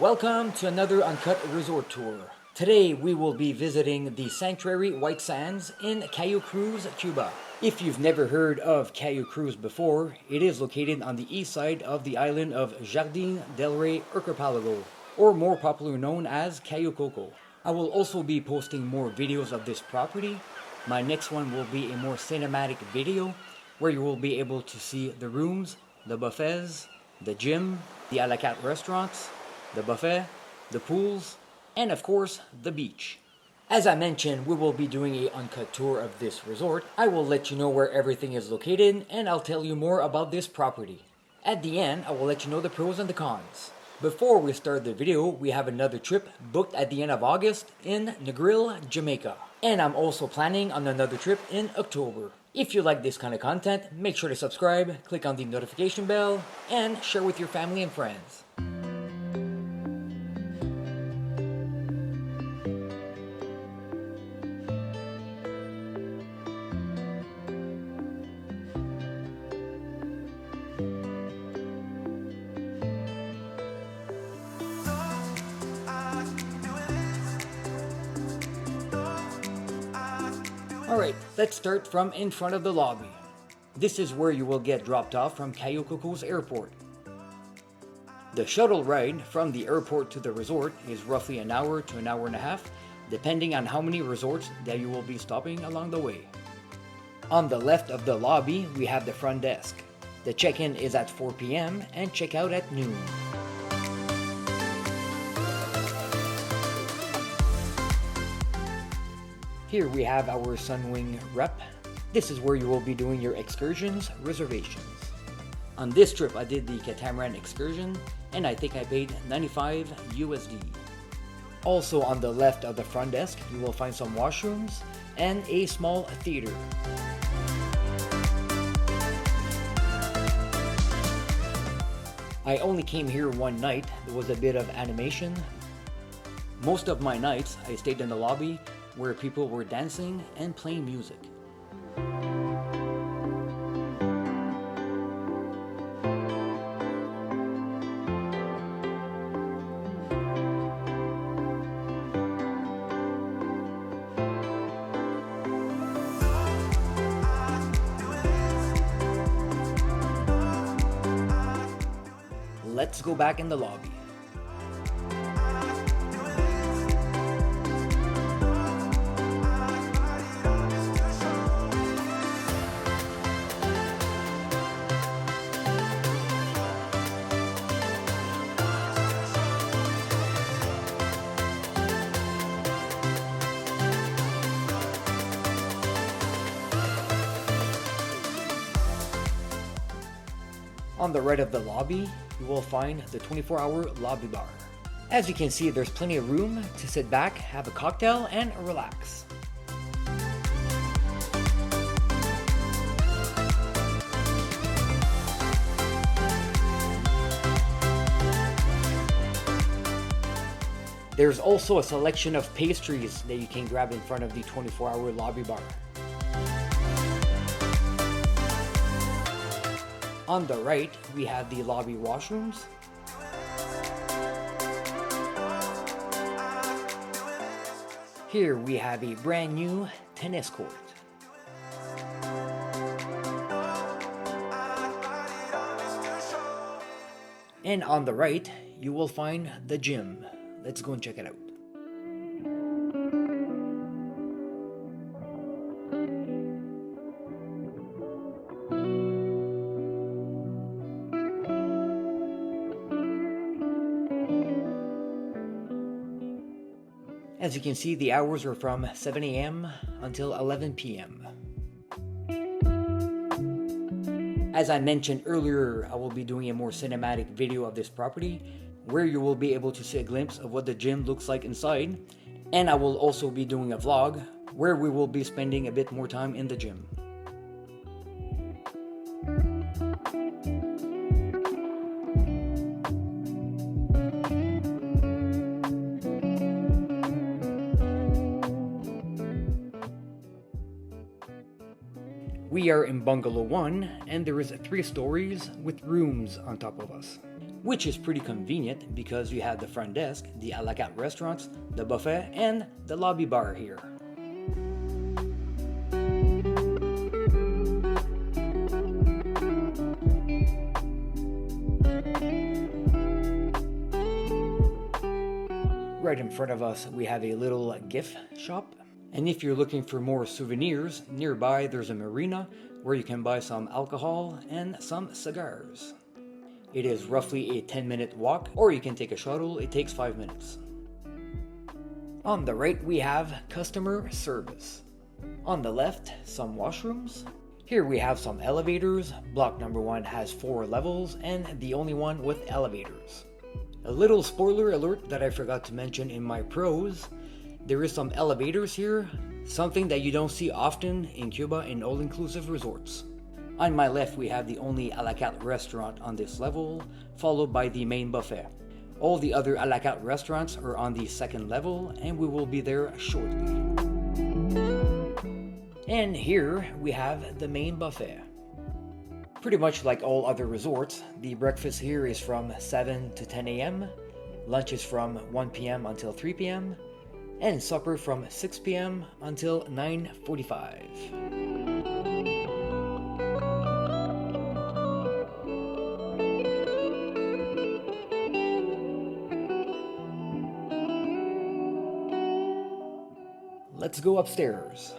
Welcome to another Uncut resort tour. Today we will be visiting the Sanctuary White Sands in Cayo, Cruz, Cuba. If you've never heard of Cayo Cruz before, it is located on the east side of the island of Jardín del Rey Archipelago, or more popularly known as Cayo Coco. I will also be posting more videos of this property. My next one will be a more cinematic video where you will be able to see the rooms, the buffets, the gym, the a la carte restaurants, the buffet, the pools, and of course, the beach. As I mentioned, we will be doing an uncut tour of this resort. I will let you know where everything is located, and I'll tell you more about this property. At the end, I will let you know the pros and the cons. Before we start the video, we have another trip booked at the end of August in Negril, Jamaica. And I'm also planning on another trip in October. If you like this kind of content, make sure to subscribe, click on the notification bell, and share with your family and friends. Alright, let's start from in front of the lobby. This is where you will get dropped off from Cayo Coco's airport. The shuttle ride from the airport to the resort is roughly an hour to an hour and a half, depending on how many resorts that you will be stopping along the way. On the left of the lobby, we have the front desk. The check-in is at 4 p.m. and check-out at noon. Here we have our Sunwing rep. This is where you will be doing your excursions reservations. On this trip I did the catamaran excursion and I think I paid 95 USD. Also on the left of the front desk you will find some washrooms and a small theater. I only came here one night. There was a bit of animation. Most of my nights I stayed in the lobby where people were dancing and playing music. Let's go back in the lobby. On the right of the lobby, you will find the 24-hour lobby bar. As you can see, there's plenty of room to sit back, have a cocktail, and relax. There's also a selection of pastries that you can grab in front of the 24-hour lobby bar. On the right, we have the lobby washrooms. Here we have a brand new tennis court. And on the right, you will find the gym. Let's go and check it out. As you can see, the hours are from 7 a.m. until 11 p.m. As I mentioned earlier, I will be doing a more cinematic video of this property where you will be able to see a glimpse of what the gym looks like inside, and I will also be doing a vlog where we will be spending a bit more time in the gym. We are in Bungalow 1, and there is 3 stories with rooms on top of us. which is pretty convenient because you have the front desk, the a la carte restaurants, the buffet, and the lobby bar here. Right in front of us, we have a little gift shop. And if you're looking for more souvenirs, nearby there's a marina where you can buy some alcohol and some cigars. It is roughly a 10-minute walk, or you can take a shuttle, it takes 5 minutes. On the right, we have customer service. On the left, some washrooms. Here we have some elevators. Block number 1 has 4 levels and the only one with elevators. A little spoiler alert that I forgot to mention in my pros, there is some elevators here, something that you don't see often in Cuba in all-inclusive resorts. On my left we have the only a la carte restaurant on this level, followed by the main buffet. All the other a la carte restaurants are on the second level and we will be there shortly. And here we have the main buffet. Pretty much like all other resorts, the breakfast here is from 7 to 10 a.m., lunch is from 1 p.m. until 3 p.m., and supper from 6 p.m. until 9:45. Let's go upstairs.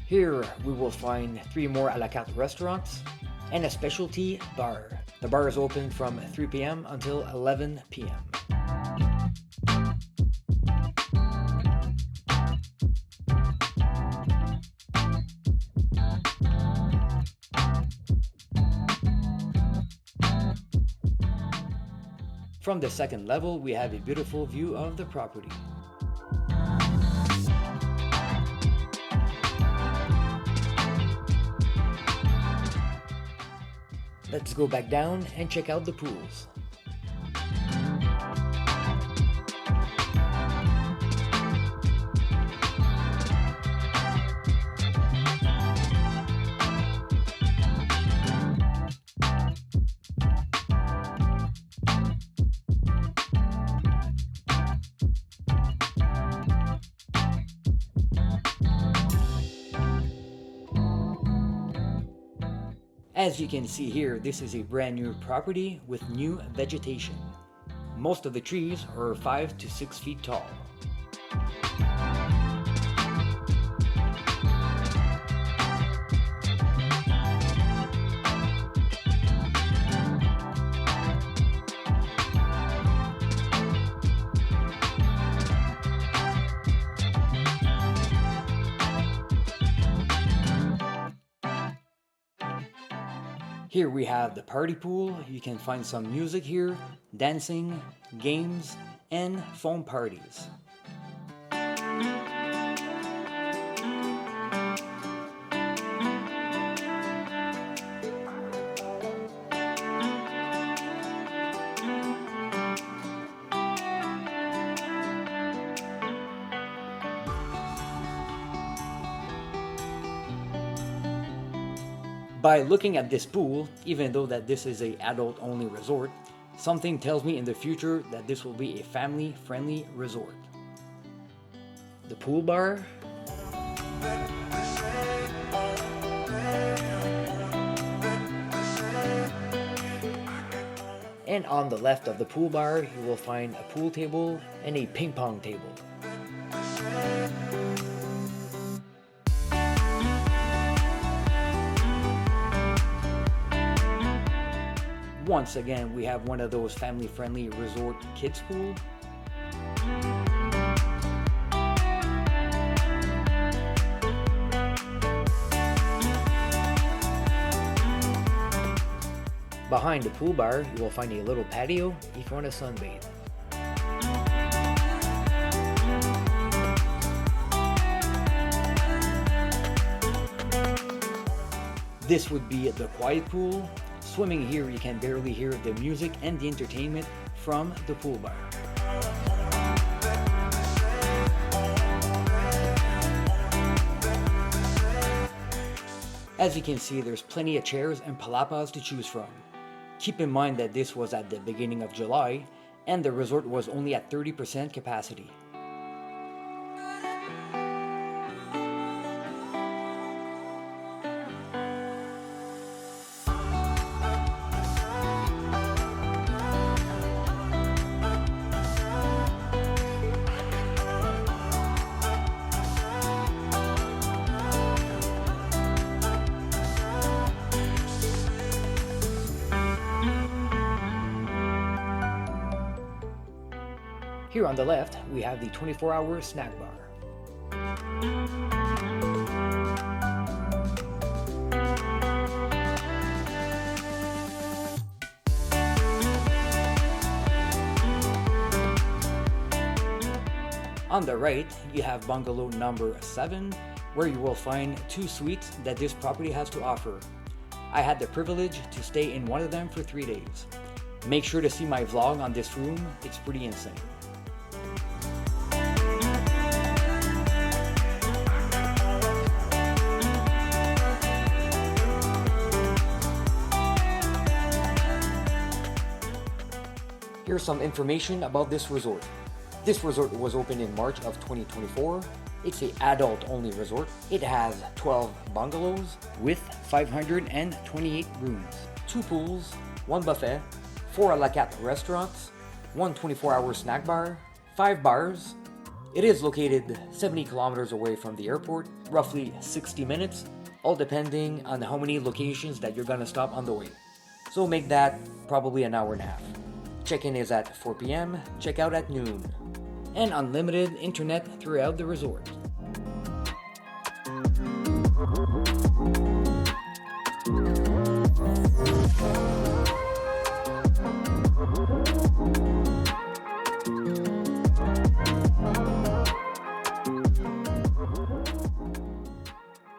Here we will find 3 more a la carte restaurants and a specialty bar. The bar is open from 3 p.m. until 11 p.m. From the second level, we have a beautiful view of the property. Let's go back down and check out the pools. As you can see here, this is a brand new property with new vegetation. Most of the trees are 5 to 6 feet tall. Here we have the party pool. You can find some music here, dancing, games, and foam parties. By looking at this pool, even though that this is an adult-only resort, something tells me in the future that this will be a family-friendly resort. The pool bar. And on the left of the pool bar, you will find a pool table and a ping pong table. Once again, we have one of those family-friendly resort kids pool. Behind the pool bar, you will find a little patio if you want to sunbathe. This would be the quiet pool. Swimming here, you can barely hear the music and the entertainment from the pool bar. As you can see, there's plenty of chairs and palapas to choose from. Keep in mind that this was at the beginning of July, and the resort was only at 30% capacity. Here on the left, we have the 24-hour snack bar. On the right, you have bungalow number 7, where you will find 2 suites that this property has to offer. I had the privilege to stay in one of them for 3 days. Make sure to see my vlog on this room, it's pretty insane. Here's some information about this resort. This resort was opened in March of 2024. It's an adult-only resort. It has 12 bungalows with 528 rooms, 2 pools, 1 buffet, 4 a la carte restaurants, 1 24-hour snack bar, 5 bars. It is located 70 kilometers away from the airport, roughly 60 minutes, all depending on how many locations that you're gonna stop on the way. So make that probably an hour and a half. Check-in is at 4 p.m., check-out at noon, and unlimited internet throughout the resort.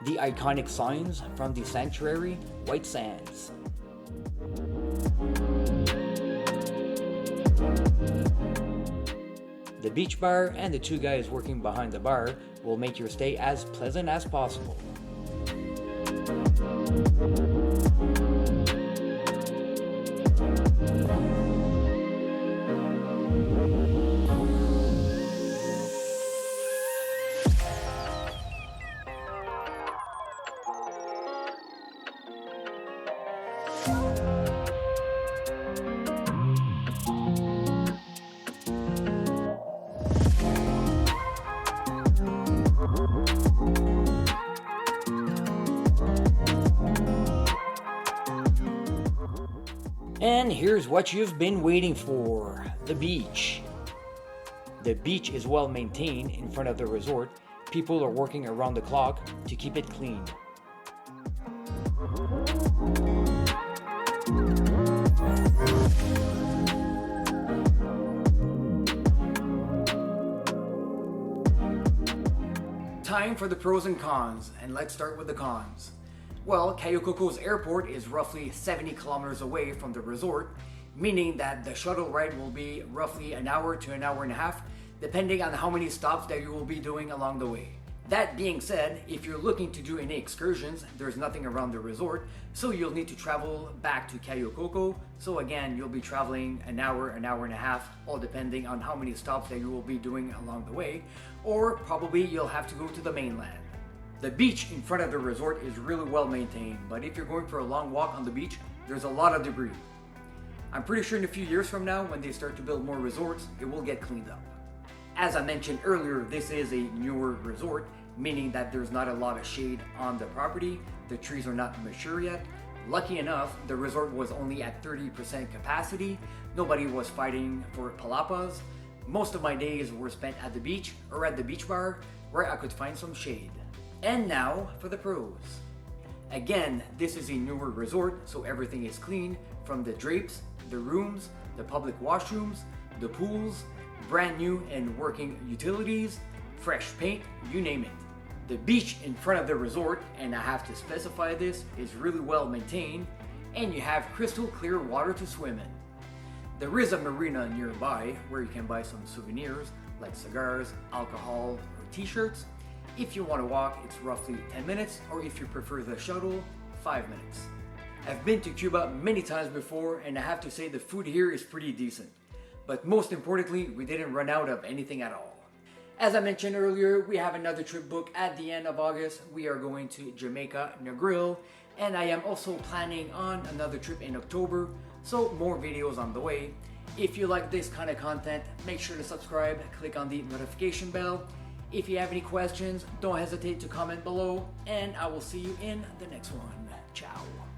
The iconic signs from the sanctuary, White Sands. The beach bar and the 2 guys working behind the bar will make your stay as pleasant as possible. And here's what you've been waiting for, the beach. The beach is well maintained in front of the resort. People are working around the clock to keep it clean. Time for the pros and cons, and let's start with the cons. Well, Cayo's airport is roughly 70 kilometers away from the resort, meaning that the shuttle ride will be roughly an hour to an hour and a half, depending on how many stops that you will be doing along the way. That being said, if you're looking to do any excursions, there's nothing around the resort, so you'll need to travel back to Cayo. So again, you'll be traveling an hour and a half, all depending on how many stops that you will be doing along the way, or probably you'll have to go to the mainland. The beach in front of the resort is really well maintained, but if you're going for a long walk on the beach, there's a lot of debris. I'm pretty sure in a few years from now, when they start to build more resorts, it will get cleaned up. As I mentioned earlier, this is a newer resort, meaning that there's not a lot of shade on the property. The trees are not mature yet. Lucky enough, the resort was only at 30% capacity. Nobody was fighting for palapas. Most of my days were spent at the beach or at the beach bar, where I could find some shade. And now for the pros. Again, this is a newer resort, so everything is clean. from the drapes, the rooms, the public washrooms, the pools, brand new and working utilities, fresh paint, you name it. The beach in front of the resort, and I have to specify this, is really well maintained, and you have crystal clear water to swim in. There is a marina nearby where you can buy some souvenirs like cigars, alcohol, or t-shirts. If you want to walk, it's roughly 10 minutes, or if you prefer the shuttle, 5 minutes. I've been to Cuba many times before, and I have to say the food here is pretty decent. But most importantly, we didn't run out of anything at all. As I mentioned earlier, we have another trip booked at the end of August. We are going to Jamaica, Negril, and I am also planning on another trip in October, so more videos on the way. If you like this kind of content, make sure to subscribe, click on the notification bell. If you have any questions, don't hesitate to comment below, and I will see you in the next one. Ciao.